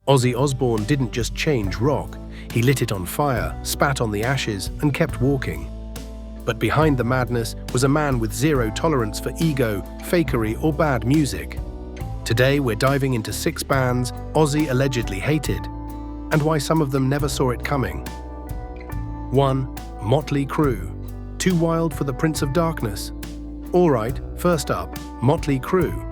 Ozzy Osbourne didn't just change rock, he lit it on fire, spat on the ashes, and kept walking. But behind the madness was a man with zero tolerance for ego, fakery, or bad music. Today we're diving into 6 bands Ozzy allegedly hated, and why some of them never saw it coming. 1. Motley Crue. Too wild for the Prince of Darkness? Alright, first up, Motley Crue.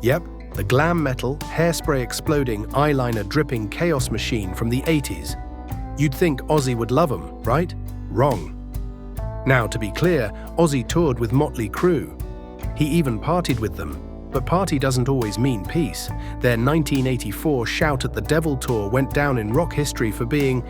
Yep, the glam metal, hairspray exploding, eyeliner dripping chaos machine from the 80s. You'd think Ozzy would love them, right? Wrong. Now, to be clear, Ozzy toured with Motley Crue. He even partied with them, but party doesn't always mean peace. Their 1984 Shout at the Devil tour went down in rock history for being,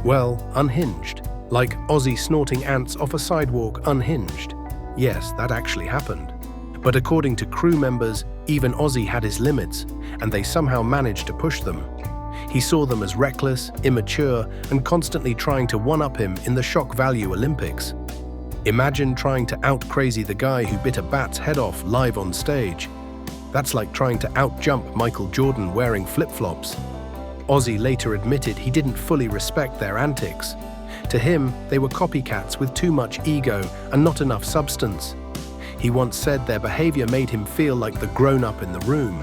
well, unhinged. Like Ozzy snorting ants off a sidewalk unhinged. Yes, that actually happened. But according to crew members, even Ozzy had his limits, and they somehow managed to push them. He saw them as reckless, immature, and constantly trying to one-up him in the shock value Olympics. Imagine trying to out-crazy the guy who bit a bat's head off live on stage. That's like trying to out-jump Michael Jordan wearing flip-flops. Ozzy later admitted he didn't fully respect their antics. To him, they were copycats with too much ego and not enough substance. He once said their behavior made him feel like the grown-up in the room.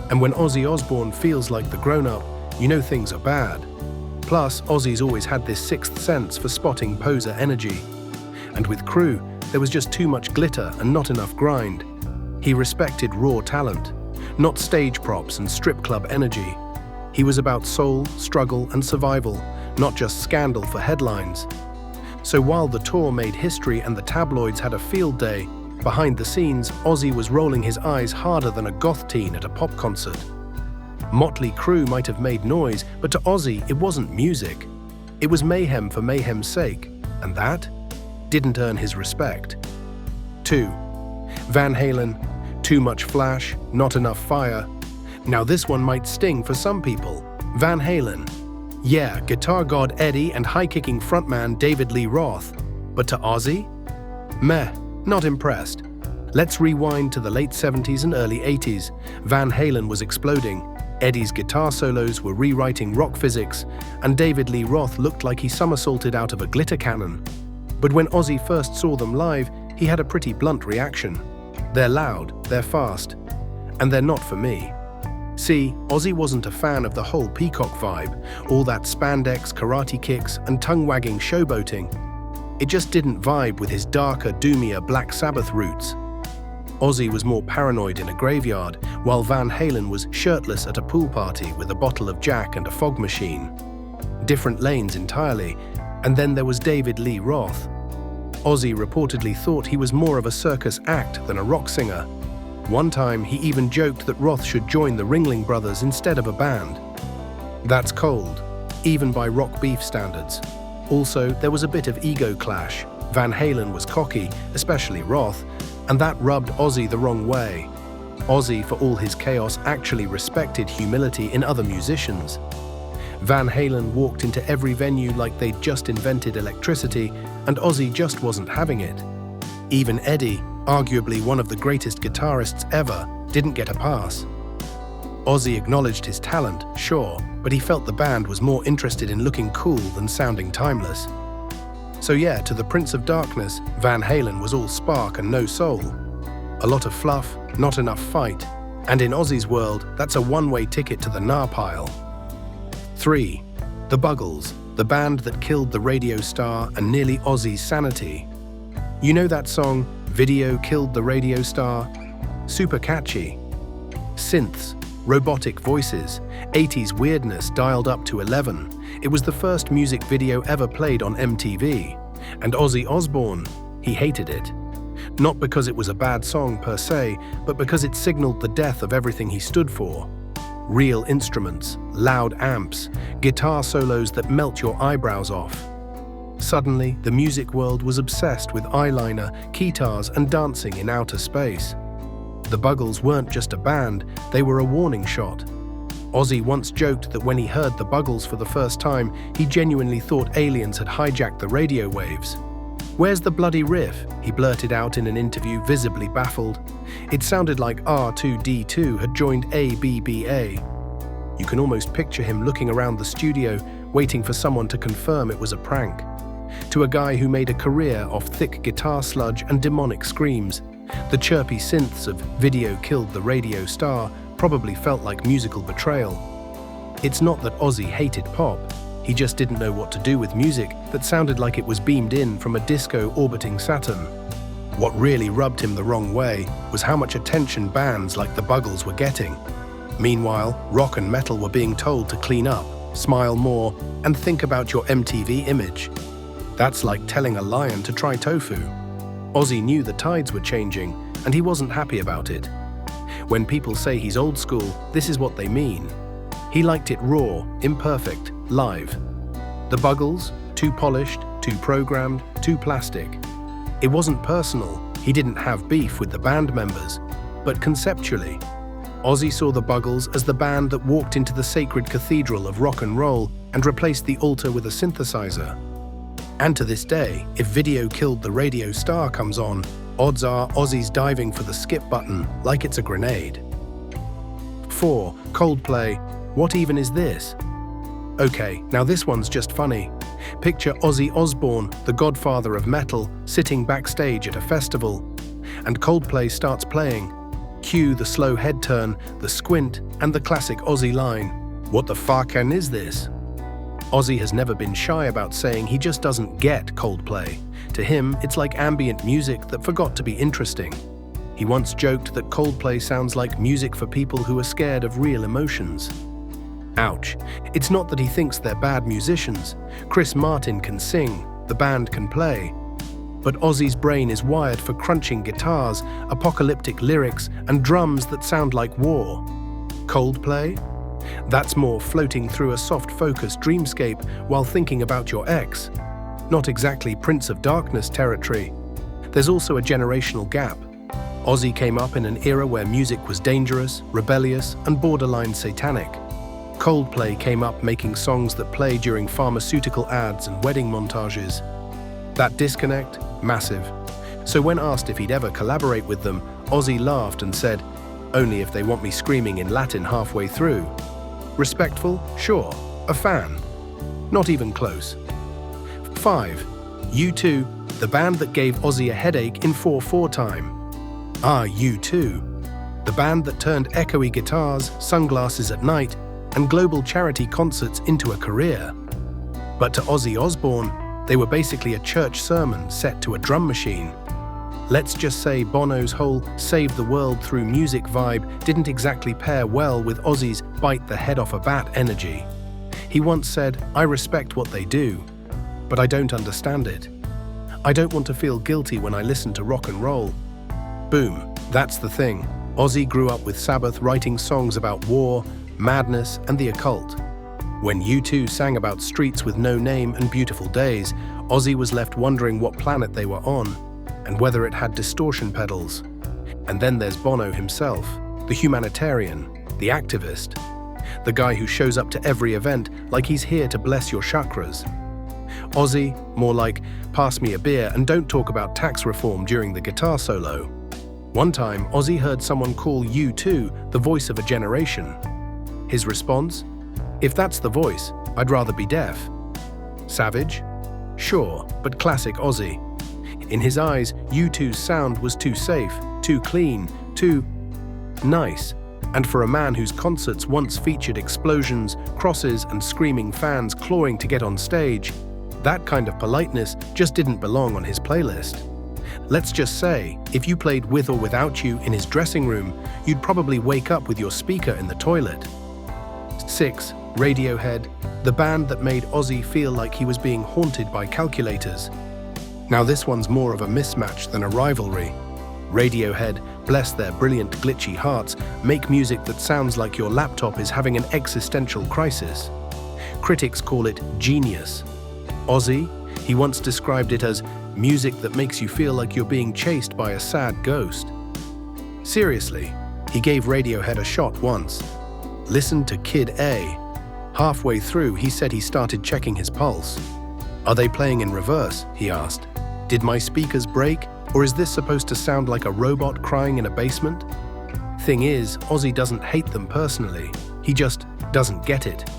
And when Ozzy Osbourne feels like the grown-up, you know things are bad. Plus, Ozzy's always had this sixth sense for spotting poser energy. And with Crue, there was just too much glitter and not enough grind. He respected raw talent, not stage props and strip club energy. He was about soul, struggle, and survival, not just scandal for headlines. So while the tour made history and the tabloids had a field day, behind the scenes, Ozzy was rolling his eyes harder than a goth teen at a pop concert. Motley Crue might have made noise, but to Ozzy, it wasn't music. It was mayhem for mayhem's sake, and that didn't earn his respect. 2. Van Halen. Too much flash, not enough fire. Now this one might sting for some people. Van Halen. Yeah, guitar god Eddie and high-kicking frontman David Lee Roth. But to Ozzy? Meh. Not impressed. Let's rewind to the late 70s and early 80s. Van Halen was exploding. Eddie's guitar solos were rewriting rock physics, and David Lee Roth looked like he somersaulted out of a glitter cannon. But when Ozzy first saw them live, he had a pretty blunt reaction. They're loud, they're fast, and they're not for me. See, Ozzy wasn't a fan of the whole peacock vibe, all that spandex, karate kicks, and tongue-wagging showboating. It just didn't vibe with his darker, doomier Black Sabbath roots. Ozzy was more paranoid in a graveyard, while Van Halen was shirtless at a pool party with a bottle of Jack and a fog machine. Different lanes entirely, and then there was David Lee Roth. Ozzy reportedly thought he was more of a circus act than a rock singer. One time, he even joked that Roth should join the Ringling Brothers instead of a band. That's cold, even by rock beef standards. Also, there was a bit of ego clash. Van Halen was cocky, especially Roth, and that rubbed Ozzy the wrong way. Ozzy, for all his chaos, actually respected humility in other musicians. Van Halen walked into every venue like they'd just invented electricity, and Ozzy just wasn't having it. Even Eddie, arguably one of the greatest guitarists ever, didn't get a pass. Ozzy acknowledged his talent, sure, but he felt the band was more interested in looking cool than sounding timeless. So yeah, to the Prince of Darkness, Van Halen was all spark and no soul. A lot of fluff, not enough fight, and in Ozzy's world, that's a one-way ticket to the nah pile. 3. The Buggles, the band that killed the radio star and nearly Ozzy's sanity. You know that song, Video Killed the Radio Star? Super catchy. Synths, robotic voices, 80s weirdness dialed up to 11. It was the first music video ever played on MTV. And Ozzy Osbourne, he hated it. Not because it was a bad song per se, but because it signaled the death of everything he stood for. Real instruments, loud amps, guitar solos that melt your eyebrows off. Suddenly, the music world was obsessed with eyeliner, keytars, and dancing in outer space. The Buggles weren't just a band, they were a warning shot. Ozzy once joked that when he heard the Buggles for the first time, he genuinely thought aliens had hijacked the radio waves. "Where's the bloody riff?" he blurted out in an interview, visibly baffled. It sounded like R2-D2 had joined ABBA. You can almost picture him looking around the studio, waiting for someone to confirm it was a prank. To a guy who made a career off thick guitar sludge and demonic screams, the chirpy synths of "Video Killed the Radio Star" probably felt like musical betrayal. It's not that Ozzy hated pop, he just didn't know what to do with music that sounded like it was beamed in from a disco orbiting Saturn. What really rubbed him the wrong way was how much attention bands like the Buggles were getting. Meanwhile, rock and metal were being told to clean up, smile more, and think about your MTV image. That's like telling a lion to try tofu. Ozzy knew the tides were changing, and he wasn't happy about it. When people say he's old school, this is what they mean. He liked it raw, imperfect, live. The Buggles, too polished, too programmed, too plastic. It wasn't personal, he didn't have beef with the band members, but conceptually, Ozzy saw the Buggles as the band that walked into the sacred cathedral of rock and roll and replaced the altar with a synthesizer. And to this day, if "Video Killed the Radio Star" comes on, odds are Ozzy's diving for the skip button like it's a grenade. 4. Coldplay. What even is this? Okay, now this one's just funny. Picture Ozzy Osbourne, the godfather of metal, sitting backstage at a festival, and Coldplay starts playing. Cue the slow head turn, the squint, and the classic Ozzy line, "What the fucking is this?" Ozzy has never been shy about saying he just doesn't get Coldplay. To him, it's like ambient music that forgot to be interesting. He once joked that Coldplay sounds like music for people who are scared of real emotions. Ouch. It's not that he thinks they're bad musicians. Chris Martin can sing, the band can play. But Ozzy's brain is wired for crunching guitars, apocalyptic lyrics, and drums that sound like war. Coldplay? That's more floating through a soft-focused dreamscape while thinking about your ex. Not exactly Prince of Darkness territory. There's also a generational gap. Ozzy came up in an era where music was dangerous, rebellious, and borderline satanic. Coldplay came up making songs that play during pharmaceutical ads and wedding montages. That disconnect? Massive. So when asked if he'd ever collaborate with them, Ozzy laughed and said, "Only if they want me screaming in Latin halfway through." Respectful? Sure. A fan? Not even close. 5. U2, the band that gave Ozzy a headache in 4/4 time. U2. The band that turned echoey guitars, sunglasses at night, and global charity concerts into a career. But to Ozzy Osbourne, they were basically a church sermon set to a drum machine. Let's just say Bono's whole save the world through music vibe didn't exactly pair well with Ozzy's bite the head off a bat energy. He once said, "I respect what they do, but I don't understand it. I don't want to feel guilty when I listen to rock and roll." Boom, that's the thing. Ozzy grew up with Sabbath writing songs about war, madness, and the occult. When U2 sang about streets with no name and beautiful days, Ozzy was left wondering what planet they were on, and whether it had distortion pedals. And then there's Bono himself, the humanitarian, the activist, the guy who shows up to every event like he's here to bless your chakras. Ozzy, more like, pass me a beer and don't talk about tax reform during the guitar solo. One time, Ozzy heard someone call U2 the voice of a generation. His response? "If that's the voice, I'd rather be deaf." Savage? Sure, but classic Ozzy. In his eyes, U2's sound was too safe, too clean, too nice. And for a man whose concerts once featured explosions, crosses, and screaming fans clawing to get on stage, that kind of politeness just didn't belong on his playlist. Let's just say, if you played With or Without You in his dressing room, you'd probably wake up with your speaker in the toilet. 6. Radiohead, the band that made Ozzy feel like he was being haunted by calculators. Now this one's more of a mismatch than a rivalry. Radiohead, bless their brilliant glitchy hearts, make music that sounds like your laptop is having an existential crisis. Critics call it genius. Ozzy, he once described it as music that makes you feel like you're being chased by a sad ghost. Seriously, he gave Radiohead a shot once. Listen to Kid A. Halfway through, he said he started checking his pulse. "Are they playing in reverse?" he asked. "Did my speakers break, or is this supposed to sound like a robot crying in a basement?" Thing is, Ozzy doesn't hate them personally. He just doesn't get it.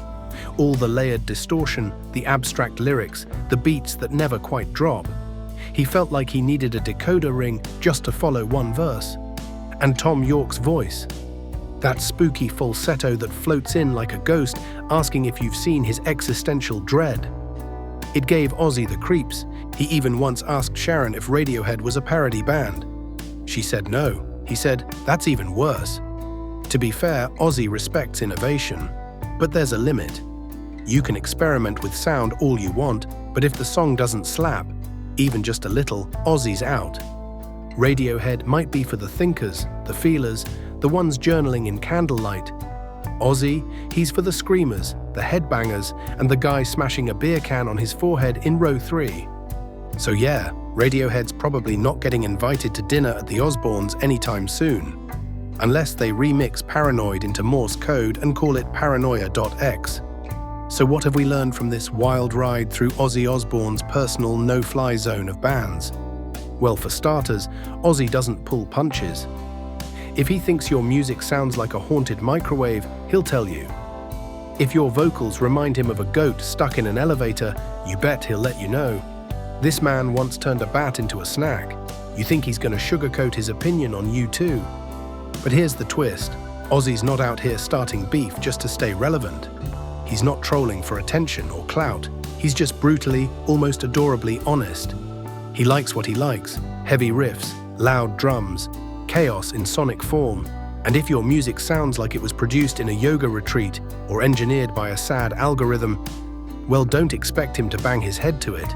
All the layered distortion, the abstract lyrics, the beats that never quite drop. He felt like he needed a decoder ring just to follow one verse. And Tom Yorke's voice. That spooky falsetto that floats in like a ghost, asking if you've seen his existential dread. It gave Ozzy the creeps. He even once asked Sharon if Radiohead was a parody band. She said no. He said, "That's even worse." To be fair, Ozzy respects innovation. But there's a limit. You can experiment with sound all you want, but if the song doesn't slap, even just a little, Ozzy's out. Radiohead might be for the thinkers, the feelers, the ones journaling in candlelight. Ozzy, he's for the screamers, the headbangers, and the guy smashing a beer can on his forehead in row 3. So yeah, Radiohead's probably not getting invited to dinner at the Osbournes anytime soon. Unless they remix Paranoid into Morse code and call it Paranoia.x. So what have we learned from this wild ride through Ozzy Osbourne's personal no-fly zone of bands? Well, for starters, Ozzy doesn't pull punches. If he thinks your music sounds like a haunted microwave, he'll tell you. If your vocals remind him of a goat stuck in an elevator, you bet he'll let you know. This man once turned a bat into a snack. You think he's going to sugarcoat his opinion on you too. But here's the twist. Ozzy's not out here starting beef just to stay relevant. He's not trolling for attention or clout. He's just brutally, almost adorably honest. He likes what he likes. Heavy riffs, loud drums, chaos in sonic form. And if your music sounds like it was produced in a yoga retreat or engineered by a sad algorithm, well, don't expect him to bang his head to it.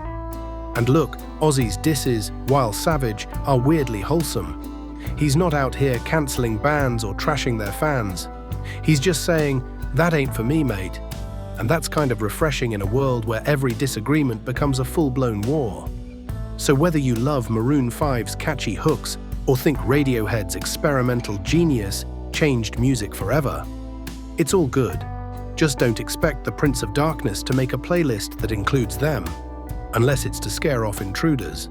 And look, Ozzy's disses, while savage, are weirdly wholesome. He's not out here cancelling bands or trashing their fans. He's just saying, "That ain't for me, mate." And that's kind of refreshing in a world where every disagreement becomes a full-blown war. So whether you love Maroon 5's catchy hooks or think Radiohead's experimental genius changed music forever, it's all good. Just don't expect the Prince of Darkness to make a playlist that includes them, unless it's to scare off intruders.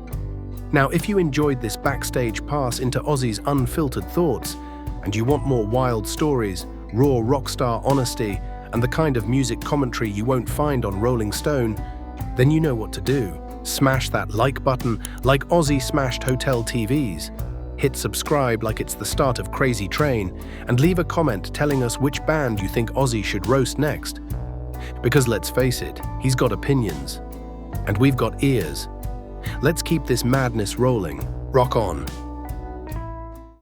Now, if you enjoyed this backstage pass into Ozzy's unfiltered thoughts, and you want more wild stories, raw rockstar honesty, and the kind of music commentary you won't find on Rolling Stone, then you know what to do. Smash that like button like Ozzy smashed hotel TVs. Hit subscribe like it's the start of Crazy Train, and leave a comment telling us which band you think Ozzy should roast next. Because let's face it, he's got opinions. And we've got ears. Let's keep this madness rolling. Rock on.